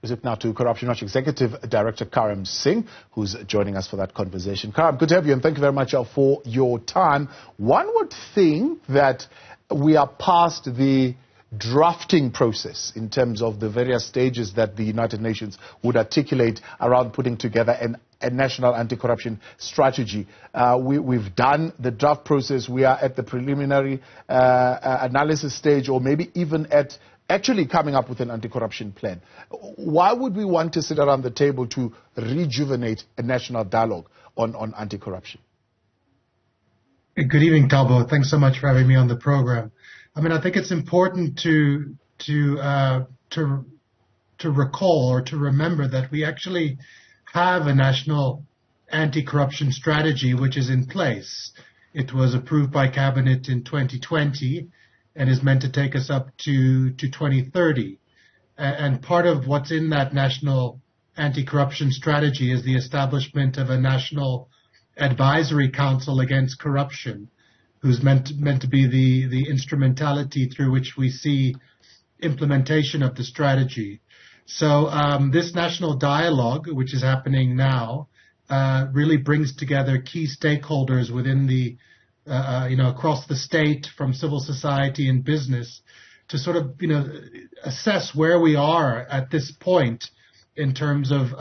We speak now to Corruption Watch Executive Director Karam Singh, who's joining us for that conversation. Karam, good to have you, and thank you very much for your time. One would think that we are past the drafting process in terms of the various stages that the United Nations would articulate around putting together a national anti-corruption strategy. We've done the draft process. We are at the preliminary analysis stage, or maybe even at actually coming up with an anti-corruption plan. Why would we want to sit around the table to rejuvenate a national dialogue on anti-corruption? Good evening, Talbo. Thanks so much for having me on the program. I mean, I think it's important to recall or to remember that we actually have a national anti-corruption strategy which is in place. It was approved by Cabinet in 2020 and is meant to take us up to 2030. And part of what's in that national anti-corruption strategy is the establishment of a national advisory council against corruption, who's meant to be the instrumentality through which we see implementation of the strategy. So this national dialogue, which is happening now, really brings together key stakeholders within the across the state, from civil society and business, to sort of, assess where we are at this point in terms of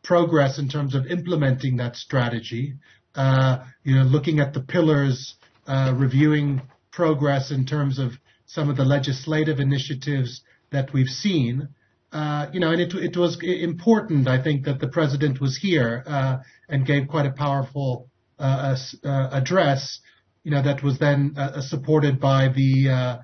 progress, in terms of implementing that strategy, looking at the pillars, reviewing progress in terms of some of the legislative initiatives that we've seen. And it was important, I think, that the president was here and gave quite a powerful address, that was then supported by the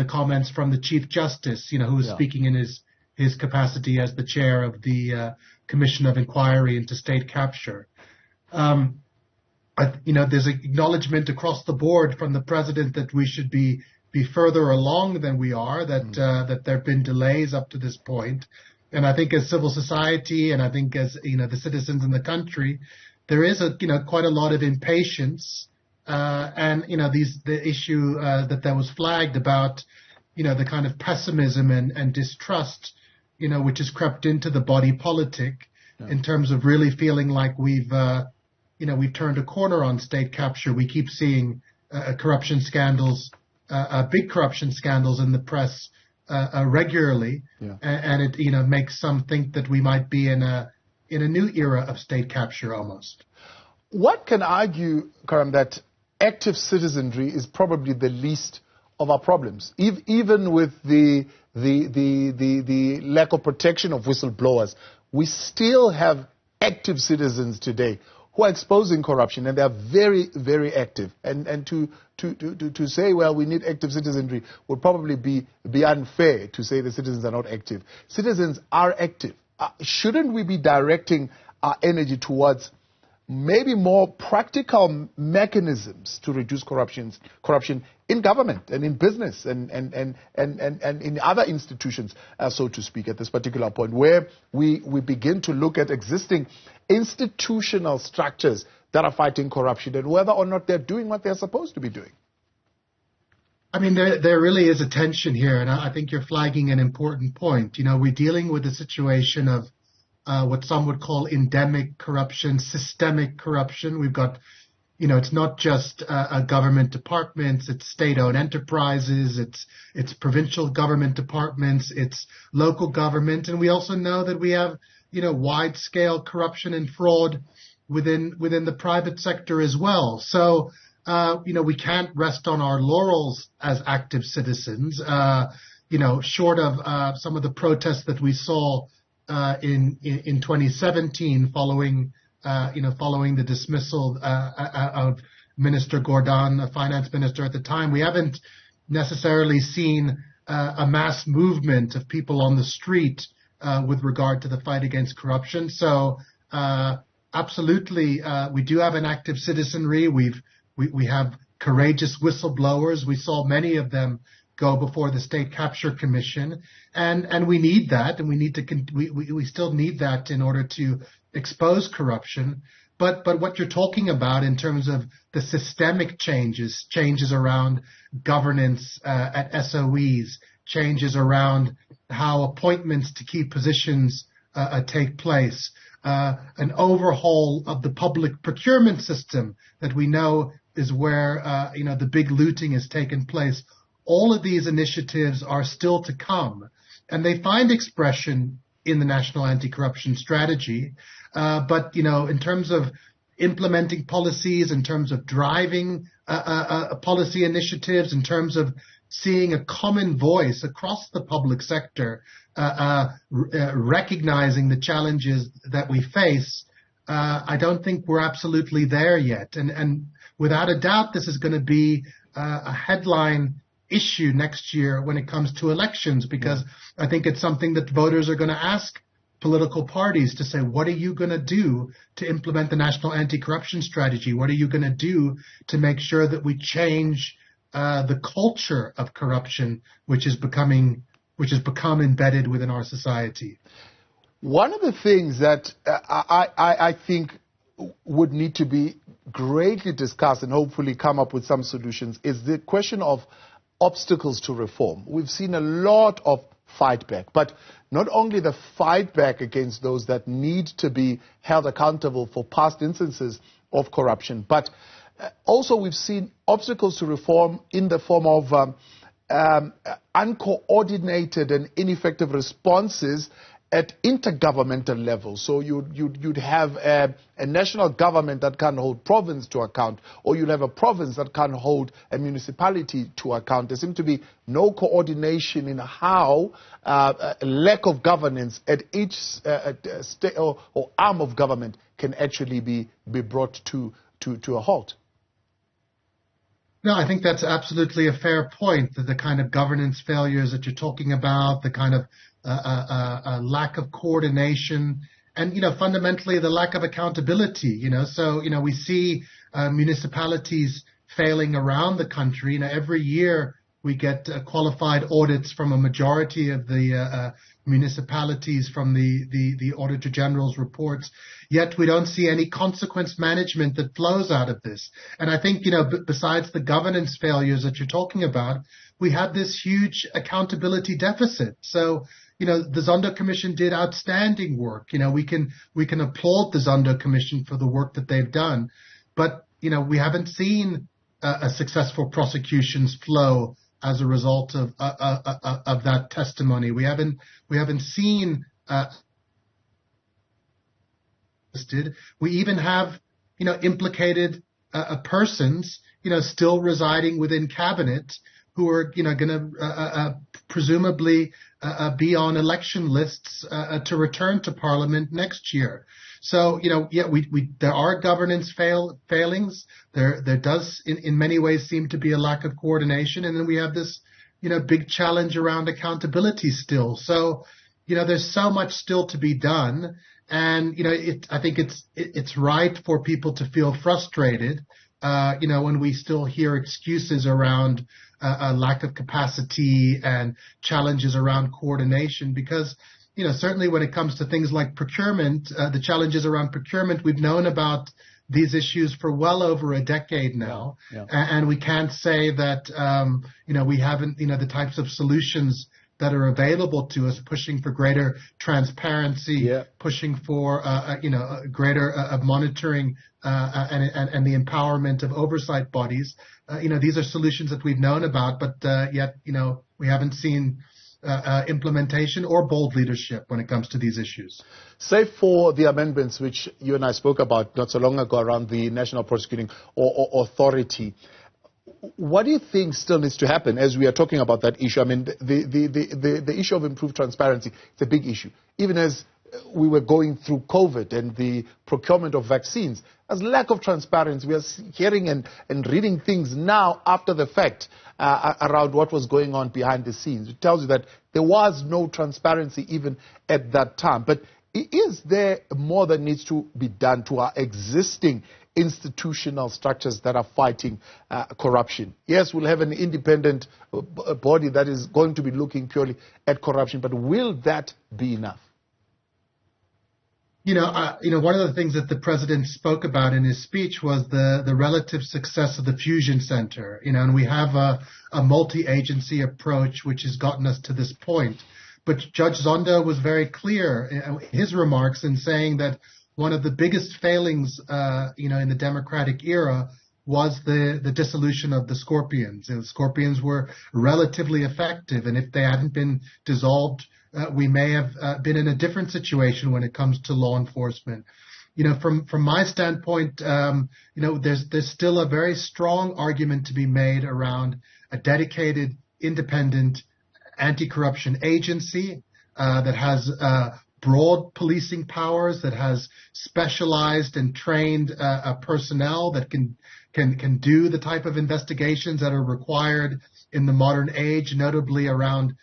comments from the Chief Justice, who was speaking in his capacity as the chair of the Commission of Inquiry into State Capture. There's an acknowledgement across the board from the president that we should be further along than we are, that there have been delays up to this point. And I think as civil society, and I think as, the citizens in the country, there is quite a lot of impatience, and, the issue that was flagged about, the kind of pessimism and distrust, which has crept into the body politic in terms of really feeling like we've turned a corner on state capture. We keep seeing corruption scandals, big corruption scandals in the press regularly, and it makes some think that we might be in a new era of state capture almost. One can argue, Karam, that active citizenry is probably the least of our problems, even with the lack of protection of whistleblowers. We still have active citizens today who are exposing corruption, and they are very, very active. And to say, well, we need active citizenry would probably be unfair to say the citizens are not active. Citizens are active. Shouldn't we be directing our energy towards maybe more practical mechanisms to reduce corruption in government and in business and in other institutions, so to speak, at this particular point, where we begin to look at existing institutional structures that are fighting corruption and whether or not they're doing what they're supposed to be doing? I mean, there really is a tension here, and I think you're flagging an important point. We're dealing with a situation of what some would call endemic corruption, systemic corruption. We've got, it's not just government departments, it's state-owned enterprises, it's provincial government departments, it's local government, and we also know that we have, wide-scale corruption and fraud within the private sector as well. So, we can't rest on our laurels as active citizens, short of some of the protests that we saw in 2017 following the dismissal of Minister Gordon, the finance minister at the time. We haven't necessarily seen a mass movement of people on the street with regard to the fight against corruption. So absolutely, we do have an active citizenry. We have courageous whistleblowers. We saw many of them go before the State Capture Commission, and we need that, and we still need that in order to expose corruption. But what you're talking about in terms of the systemic changes around governance at SOEs, changes around how appointments to key positions take place, an overhaul of the public procurement system that we know is where the big looting has taken place. All of these initiatives are still to come, and they find expression in the National Anti-Corruption Strategy. But in terms of implementing policies, in terms of driving policy initiatives, in terms of seeing a common voice across the public sector, recognizing the challenges that we face, I don't think we're absolutely there yet. And without a doubt, this is going to be a headline issue next year when it comes to elections, because I think it's something that voters are going to ask political parties to say, what are you going to do to implement the National Anti-Corruption Strategy? What are you going to do to make sure that we change the culture of corruption, which has become embedded within our society? One of the things that I think would need to be greatly discussed and hopefully come up with some solutions is the question of obstacles to reform. We've seen a lot of fight back, but not only the fight back against those that need to be held accountable for past instances of corruption, but also we've seen obstacles to reform in the form of uncoordinated and ineffective responses at intergovernmental level. So you'd have a national government that can hold province to account, or you'd have a province that can hold a municipality to account. There seems to be no coordination in how lack of governance at each state or arm of government can actually be brought to a halt. No, I think that's absolutely a fair point, that the kind of governance failures that you're talking about, the kind of lack of coordination, and, fundamentally the lack of accountability, So, we see municipalities failing around the country. Every year we get qualified audits from a majority of the municipalities from the Auditor General's reports, yet we don't see any consequence management that flows out of this. And I think, besides the governance failures that you're talking about, we have this huge accountability deficit. So, the Zondo Commission did outstanding work. We can applaud the Zondo Commission for the work that they've done, but, we haven't seen a successful prosecutions flow as a result of that testimony. We haven't seen. We even have implicated persons still residing within cabinet who are going to presumably be on election lists to return to Parliament next year. So there are governance failings. There does in many ways seem to be a lack of coordination, and then we have this big challenge around accountability still. So there's so much still to be done, and I think it's right for people to feel frustrated when we still hear excuses around a lack of capacity and challenges around coordination, because certainly when it comes to things like procurement, the challenges around procurement, we've known about these issues for well over a decade now. Yeah. And we can't say that, we haven't, the types of solutions that are available to us, pushing for greater transparency, pushing for, greater monitoring and the empowerment of oversight bodies. These are solutions that we've known about, but yet, we haven't seen implementation or bold leadership when it comes to these issues. Save for the amendments which you and I spoke about not so long ago around the National Prosecuting Authority, what do you think still needs to happen as we are talking about that issue? I mean, the issue of improved transparency is a big issue. Even as we were going through COVID and the procurement of vaccines, there's lack of transparency. We are hearing and reading things now after the fact around what was going on behind the scenes. It tells you that there was no transparency even at that time. But is there more that needs to be done to our existing institutional structures that are fighting corruption? Yes, we'll have an independent body that is going to be looking purely at corruption, but will that be enough? One of the things that the president spoke about in his speech was the relative success of the fusion center. And we have a multi-agency approach which has gotten us to this point. But Judge Zondo was very clear in his remarks in saying that one of the biggest failings, in the democratic era was the dissolution of the Scorpions. And the Scorpions were relatively effective, and if they hadn't been dissolved, we may have been in a different situation when it comes to law enforcement. From my standpoint, there's still a very strong argument to be made around a dedicated, independent anti-corruption agency that has broad policing powers, that has specialized and trained personnel that can do the type of investigations that are required in the modern age, notably around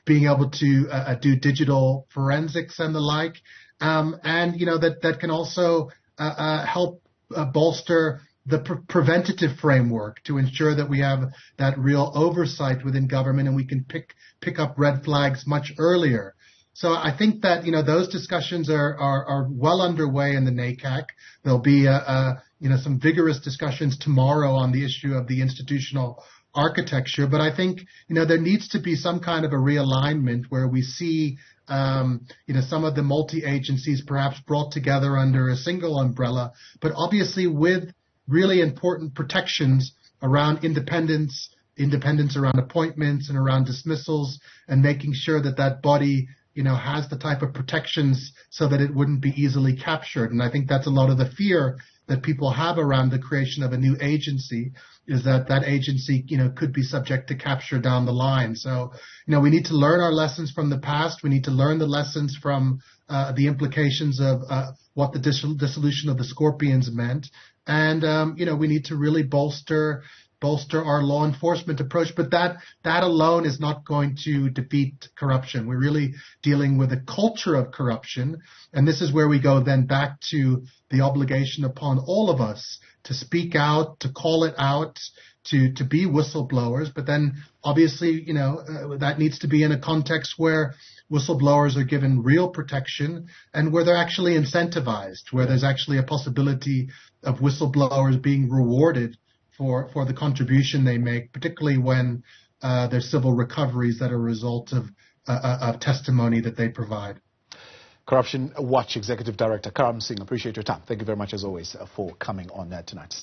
being able to do digital forensics and the like, and that can also help bolster the preventative framework to ensure that we have that real oversight within government and we can pick up red flags much earlier. So I think that those discussions are well underway in the NACAC. There'll be some vigorous discussions tomorrow on the issue of the institutional architecture, but I think there needs to be some kind of a realignment where we see some of the multi-agencies perhaps brought together under a single umbrella, but obviously with really important protections around independence around appointments and around dismissals, and making sure that body has the type of protections so that it wouldn't be easily captured. And I think that's a lot of the fear that people have around the creation of a new agency, is that agency, could be subject to capture down the line. So, we need to learn our lessons from the past. We need to learn the lessons from the implications of what the dissolution of the Scorpions meant. And, we need to really bolster our law enforcement approach, but that alone is not going to defeat corruption. We're really dealing with a culture of corruption, and this is where we go then back to the obligation upon all of us to speak out, to call it out, to be whistleblowers. But then obviously, that needs to be in a context where whistleblowers are given real protection and where they're actually incentivized, where there's actually a possibility of whistleblowers being rewarded for the contribution they make, particularly when there's civil recoveries that are a result of testimony that they provide. Corruption Watch Executive Director Karam Singh, appreciate your time. Thank you very much as always for coming on tonight.